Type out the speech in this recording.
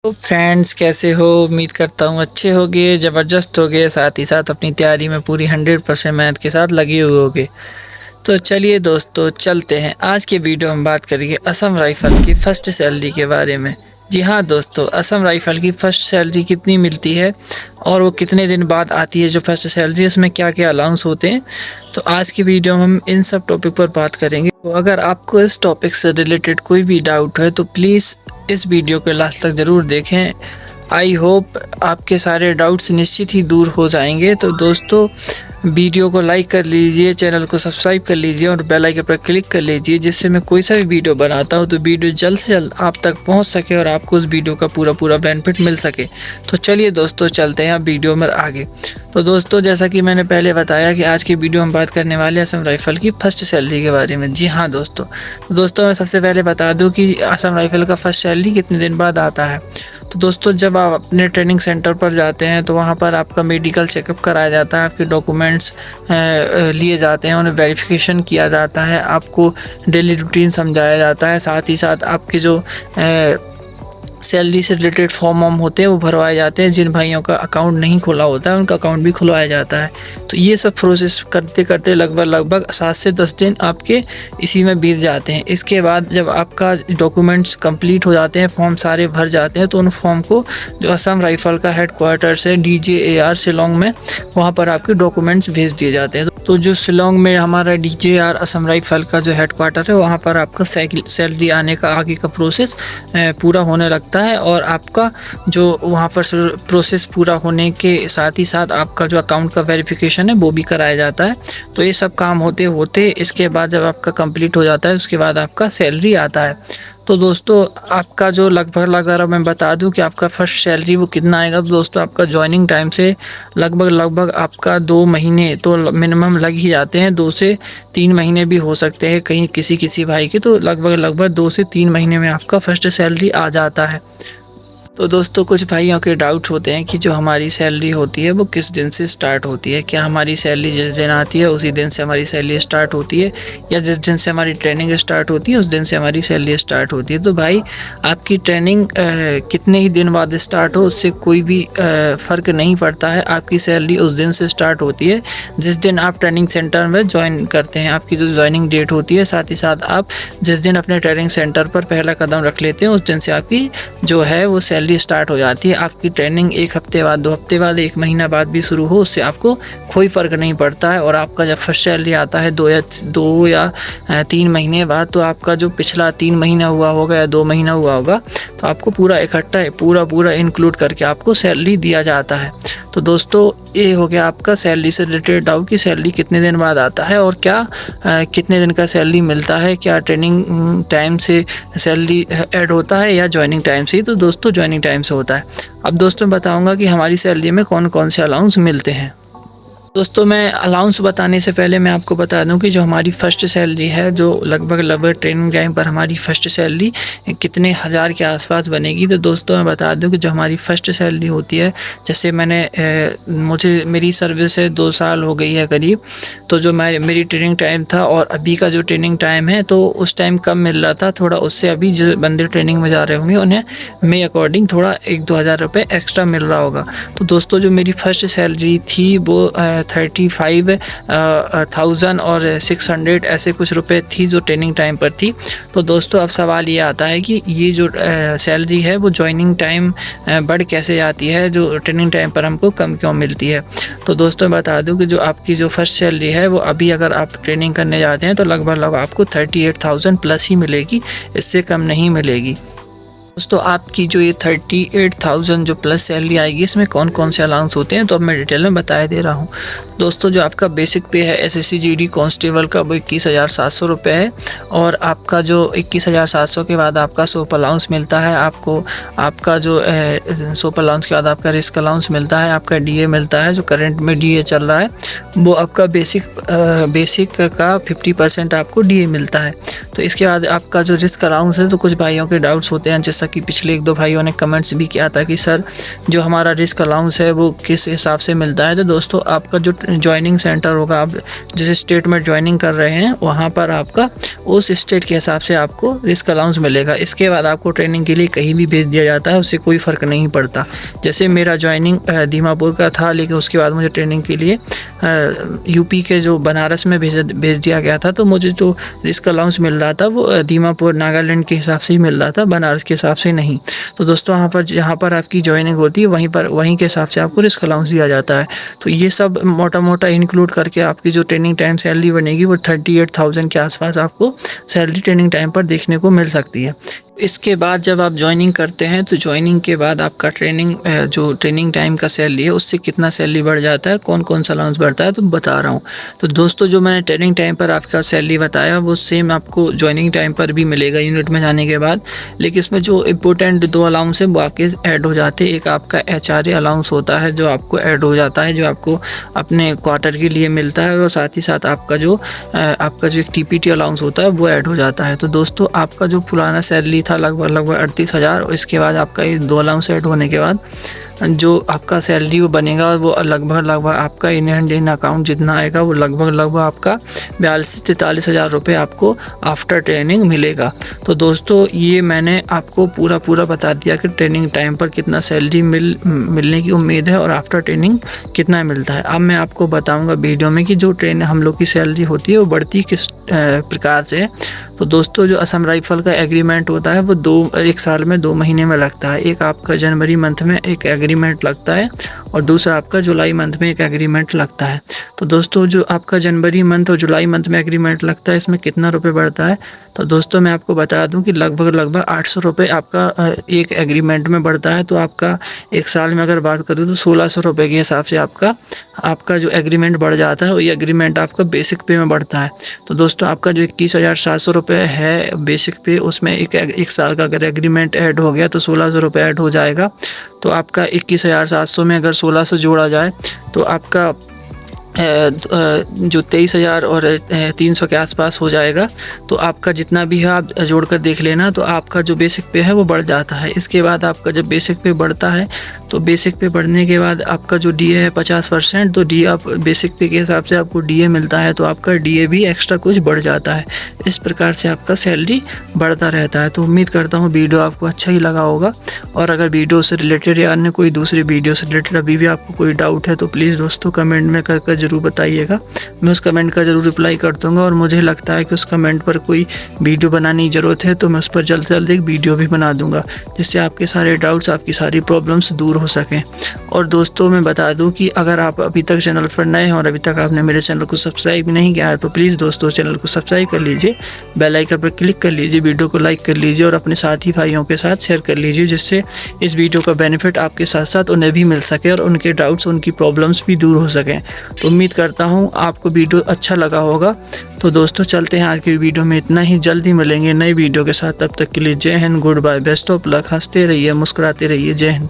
तो फ्रेंड्स कैसे हो। उम्मीद करता हूँ अच्छे होगे, ज़बरदस्त होगे, साथ ही साथ अपनी तैयारी में पूरी 100% मेहनत के साथ लगे हुए होगे। तो चलिए दोस्तों चलते हैं। आज के वीडियो में बात करेंगे असम राइफल की फ़र्स्ट सैलरी के बारे में। जी हाँ दोस्तों, असम राइफल की फ़र्स्ट सैलरी कितनी मिलती है और वो कितने दिन बाद आती है। जो फर्स्ट सैलरी उसमें क्या क्या अलाउंस होते हैं, तो आज की वीडियो में हम इन सब टॉपिक पर बात करेंगे। तो अगर आपको इस टॉपिक से रिलेटेड कोई भी डाउट है तो प्लीज़ इस वीडियो को लास्ट तक ज़रूर देखें। आई होप आपके सारे डाउट्स निश्चित ही दूर हो जाएंगे। तो दोस्तों वीडियो को लाइक कर लीजिए, चैनल को सब्सक्राइब कर लीजिए और बेल आइकन पर क्लिक कर लीजिए, जिससे मैं कोई सा भी वीडियो बनाता हूँ तो वीडियो जल्द से जल्द आप तक पहुँच सके और आपको उस वीडियो का पूरा बेनिफिट मिल सके। तो चलिए दोस्तों चलते हैं अब वीडियो में आगे। तो दोस्तों जैसा कि मैंने पहले बताया कि आज की वीडियो हम बात करने वाले हैं असम राइफल की फ़र्स्ट सैलरी के बारे में। जी हाँ दोस्तों मैं सबसे पहले बता दूं कि असम राइफल का फ़र्स्ट सैलरी कितने दिन बाद आता है। तो दोस्तों जब आप अपने ट्रेनिंग सेंटर पर जाते हैं तो वहाँ पर आपका मेडिकल चेकअप कराया जाता है, आपके डॉक्यूमेंट्स लिए जाते हैं, उन्हें वेरिफिकेशन किया जाता है, आपको डेली रूटीन समझाया जाता है, साथ ही साथ आपके जो सैलरी से रिलेटेड फॉर्म होते हैं वो भरवाए जाते हैं। जिन भाइयों का अकाउंट नहीं खुला होता है उनका अकाउंट भी खुलवाया जाता है। तो ये सब प्रोसेस करते करते लगभग 7 से 10 दिन आपके इसी में बीत जाते हैं। इसके बाद जब आपका डॉक्यूमेंट्स कंप्लीट हो जाते हैं, फॉर्म सारे भर जाते हैं, तो उन फॉर्म को जो असम राइफल का हेडक्वार्टर्स है DJAR शिलोंग में, वहाँ पर आपके डॉक्यूमेंट्स भेज दिए जाते हैं। तो जो शिलोंग में हमारा DJAR असम राइफल का जो हेडक्वार्टर है, वहाँ पर आपका सैलरी आने का आगे का प्रोसेस पूरा होने लगता है और आपका जो वहाँ पर प्रोसेस पूरा होने के साथ ही साथ आपका जो अकाउंट का वेरिफिकेशन है वो भी कराया जाता है। तो ये सब काम होते होते इसके बाद जब आपका कंप्लीट हो जाता है उसके बाद आपका सैलरी आता है। तो दोस्तों आपका जो लगभग अगर मैं बता दूं कि आपका फर्स्ट सैलरी वो कितना आएगा, तो दोस्तों आपका जॉइनिंग टाइम से लगभग आपका 2 महीने तो मिनिमम लग ही जाते हैं। 2 से 3 महीने भी हो सकते हैं कहीं किसी भाई के, तो लगभग 2 से 3 महीने में आपका फर्स्ट सैलरी आ जाता है। तो दोस्तों कुछ भाइयों के डाउट होते हैं कि जो हमारी सैलरी होती है वो किस दिन से स्टार्ट होती है। क्या हमारी सैलरी जिस दिन आती है उसी दिन से हमारी सैलरी स्टार्ट होती है, या जिस दिन से हमारी ट्रेनिंग स्टार्ट होती है उस दिन से हमारी सैलरी स्टार्ट होती है। तो भाई आपकी ट्रेनिंग कितने ही दिन बाद स्टार्ट हो उससे कोई भी फ़र्क नहीं पड़ता है। आपकी सैलरी उस दिन से स्टार्ट होती है जिस दिन आप ट्रेनिंग सेंटर में ज्वाइन करते हैं। आपकी जो ज्वाइनिंग डेट होती है, साथ ही साथ आप जिस दिन अपने ट्रेनिंग सेंटर पर पहला कदम रख लेते हैं उस दिन से आपकी जो है वो सैलरी स्टार्ट हो जाती है। आपकी ट्रेनिंग 1 हफ्ते बाद, 2 हफ्ते बाद, 1 महीना बाद भी शुरू हो, उससे आपको कोई फ़र्क नहीं पड़ता है। और आपका जब फर्स्ट सैलरी आता है 2 या 3 महीने बाद, तो आपका जो पिछला 3 महीना हुआ होगा या 2 महीना हुआ होगा, तो आपको पूरा इकट्ठा पूरा इंक्लूड करके आपको सैलरी दिया जाता है। तो दोस्तों ये हो गया आपका सैलरी से रिलेटेड डाउट कि सैलरी कितने दिन बाद आता है और क्या कितने दिन का सैलरी मिलता है, क्या ट्रेनिंग टाइम से सैलरी ऐड होता है या ज्वाइनिंग टाइम से ही। तो दोस्तों ज्वाइनिंग टाइम से होता है। अब दोस्तों बताऊंगा कि हमारी सैलरी में कौन कौन से अलाउंस मिलते हैं। दोस्तों मैं अलाउंस बताने से पहले मैं आपको बता दूं कि जो हमारी फ़र्स्ट सैलरी है, जो लगभग ट्रेनिंग टाइम पर हमारी फ़र्स्ट सैलरी कितने हज़ार के आसपास बनेगी। तो दोस्तों मैं बता दूं कि जो हमारी फ़र्स्ट सैलरी होती है, जैसे मेरी सर्विस है 2 साल हो गई है करीब, तो जो मेरी ट्रेनिंग टाइम था और अभी का जो ट्रेनिंग टाइम है, तो उस टाइम कम मिल रहा था थोड़ा, उससे अभी जो बंदे ट्रेनिंग में जा रहे होंगे उन्हें मे अकॉर्डिंग थोड़ा 1-2 हज़ार रुपये एक्स्ट्रा मिल रहा होगा। तो दोस्तों जो मेरी फ़र्स्ट सैलरी थी वो 35,000 और 600 ऐसे कुछ रुपए थी जो ट्रेनिंग टाइम पर थी। तो दोस्तों अब सवाल ये आता है कि ये जो सैलरी है वो ज्वाइनिंग टाइम बढ़ कैसे जाती है, जो ट्रेनिंग टाइम पर हमको कम क्यों मिलती है। तो दोस्तों बता दूं कि जो आपकी जो फर्स्ट सैलरी है वो अभी अगर आप ट्रेनिंग करने जाते हैं तो लगभग आपको 38,000 प्लस ही मिलेगी, इससे कम नहीं मिलेगी। दोस्तों आपकी जो ये 38,000 जो प्लस सैलरी आएगी, इसमें कौन कौन से अलाउंस होते हैं तो अब मैं डिटेल में बता दे रहा हूँ। दोस्तों जो आपका बेसिक पे है SSC GD कांस्टेबल का वो 21,700 रुपये है, और आपका जो 21,700 के बाद आपका सोप अलाउंस मिलता है। आपको आपका जो सोप अलाउंस के बाद आपका रिस्क अलाउंस मिलता है, आपका DA मिलता है, जो करंट में DA चल रहा है वो आपका बेसिक का 50% आपको DA मिलता है। तो इसके बाद आपका जो रिस्क अलाउंस है, तो कुछ भाइयों के डाउट्स होते हैं, जैसा कि पिछले 1-2 भाइयों ने कमेंट्स भी किया था कि सर जो हमारा रिस्क अलाउंस है वो किस हिसाब से मिलता है। तो दोस्तों आपका जो ज्वाइनिंग सेंटर होगा, आप जिस स्टेट में ज्वाइनिंग कर रहे हैं वहाँ पर आपका उस स्टेट के हिसाब से आपको रिस्क अलाउंस मिलेगा। इसके बाद आपको ट्रेनिंग के लिए कहीं भी भेज दिया जाता है, उससे कोई फ़र्क नहीं पड़ता। जैसे मेरा ज्वाइनिंग दीमापुर का था, लेकिन उसके बाद मुझे ट्रेनिंग के लिए यूपी के जो बनारस में भेज दिया गया था, तो मुझे जो रिस्क अलाउंस मिल रहा था वो दीमापुर नागालैंड के हिसाब से ही मिल रहा था, बनारस के हिसाब से नहीं। तो दोस्तों जहाँ पर आपकी ज्वाइनिंग होती है वहीं के हिसाब से आपको रिस्क अलाउंस दिया जाता है। तो ये सब मोटा इंक्लूड करके आपकी जो ट्रेनिंग टाइम सैलरी बनेगी वो 38,000 के आसपास आपको सैलरी ट्रेनिंग टाइम पर देखने को मिल सकती है। इसके बाद जब आप ज्वाइनिंग करते हैं तो ज्वाइनिंग के बाद आपका जो ट्रेनिंग टाइम का सैलरी है उससे कितना सैलरी बढ़ जाता है, कौन कौन सा अलाउंस बढ़ता है, तो बता रहा हूँ। तो दोस्तों जो मैंने ट्रेनिंग टाइम पर आपका सैलरी बताया वो सेम आपको ज्वाइनिंग टाइम पर भी मिलेगा यूनिट में जाने के बाद, लेकिन इसमें जो इम्पोर्टेंट 2 अलाउंस है वो आपके ऐड हो जाते हैं। एक आपका HRA अलाउंस होता है जो आपको ऐड हो जाता है, जो आपको अपने क्वार्टर के लिए मिलता है, और साथ ही साथ आपका जो एक TPT अलाउंस होता है वो ऐड हो जाता है। तो दोस्तों आपका जो पुराना सैलरी था लगभग 38,000, और इसके बाद आपका ये 2 अलाउंस ऐड होने के बाद जो आपका सैलरी वो बनेगा वो लगभग आपका इन हैंड इन अकाउंट जितना आएगा वो लगभग आपका 42 से 43 हज़ार रुपये आपको आफ्टर ट्रेनिंग मिलेगा। तो दोस्तों ये मैंने आपको पूरा बता दिया कि ट्रेनिंग टाइम पर कितना सैलरी मिलने की उम्मीद है और आफ्टर ट्रेनिंग कितना मिलता है। अब मैं आपको बताऊंगा वीडियो में कि जो हम लोग की सैलरी होती है वो बढ़ती किस प्रकार से है। तो दोस्तों जो असम राइफल का एग्रीमेंट होता है वो एक साल में 2 महीने में लगता है। एक आपका जनवरी मंथ में एक एग्रीमेंट लगता है और दूसरा आपका जुलाई मंथ में एक एग्रीमेंट लगता है। तो दोस्तों जो आपका जनवरी मंथ और जुलाई मंथ में एग्रीमेंट लगता है इसमें कितना रुपए बढ़ता है, तो दोस्तों मैं आपको बता दूं कि लगभग 800 रुपये आपका एक एग्रीमेंट में बढ़ता है। तो आपका एक साल में अगर बात करूँ तो 1600 रुपये के हिसाब से आपका जो एग्रीमेंट बढ़ जाता है, ये एग्रीमेंट आपका बेसिक पे में बढ़ता है। तो दोस्तों आपका जो 21,700 रुपये है बेसिक पे, उसमें एक साल का अगर एग्रीमेंट ऐड हो गया तो 1600 रुपये ऐड हो जाएगा। तो आपका 21,700 में अगर 1600 जोड़ा जाए तो आपका जो 23,000 और 300 के आसपास हो जाएगा। तो आपका जितना भी है आप जोड़कर देख लेना। तो आपका जो बेसिक पे है वो बढ़ जाता है। इसके बाद आपका जब बेसिक पे बढ़ता है तो बेसिक पे बढ़ने के बाद आपका जो DA है 50%, तो DA आप बेसिक पे के हिसाब से आपको DA मिलता है, तो आपका DA भी एक्स्ट्रा कुछ बढ़ जाता है। इस प्रकार से आपका सैलरी बढ़ता रहता है। तो उम्मीद करता हूँ वीडियो आपको अच्छा ही लगा होगा, और अगर वीडियो से रिलेटेड या अन्य कोई दूसरी वीडियो से रिलेटेड अभी भी आपको कोई डाउट है तो प्लीज़ दोस्तों कमेंट में कर ज़रूर बताइएगा। मैं उस कमेंट का ज़रूर रिप्लाई कर दूँगा, और मुझे लगता है कि उस कमेंट पर कोई वीडियो बनाने की ज़रूरत है तो मैं उस पर जल्द से जल्द एक वीडियो भी बना दूँगा, जिससे आपके सारे डाउट्स, आपकी सारी प्रॉब्लम्स दूर हो सकें। और दोस्तों मैं बता दूं कि अगर आप अभी तक चैनल पर नए हैं और अभी तक आपने मेरे चैनल को सब्सक्राइब नहीं किया है तो प्लीज़ दोस्तों चैनल को सब्सक्राइब कर लीजिए, बेल आइकन पर क्लिक कर लीजिए, वीडियो को लाइक कर लीजिए और अपने साथी भाइयों के साथ शेयर कर लीजिए, जिससे इस वीडियो का बेनिफिट आपके साथ साथ उन्हें भी मिल सके और उनके डाउट्स, उनकी प्रॉब्लम्स भी दूर हो सकें। तो उम्मीद करता हूँ आपको वीडियो अच्छा लगा होगा। तो दोस्तों चलते हैं आज की वीडियो में इतना ही, जल्दी मिलेंगे नई वीडियो के साथ। तब तक के लिए जय हिंद, goodbye, best of luck, हंसते रहिए, मुस्कुराते रहिए, जय हिंद।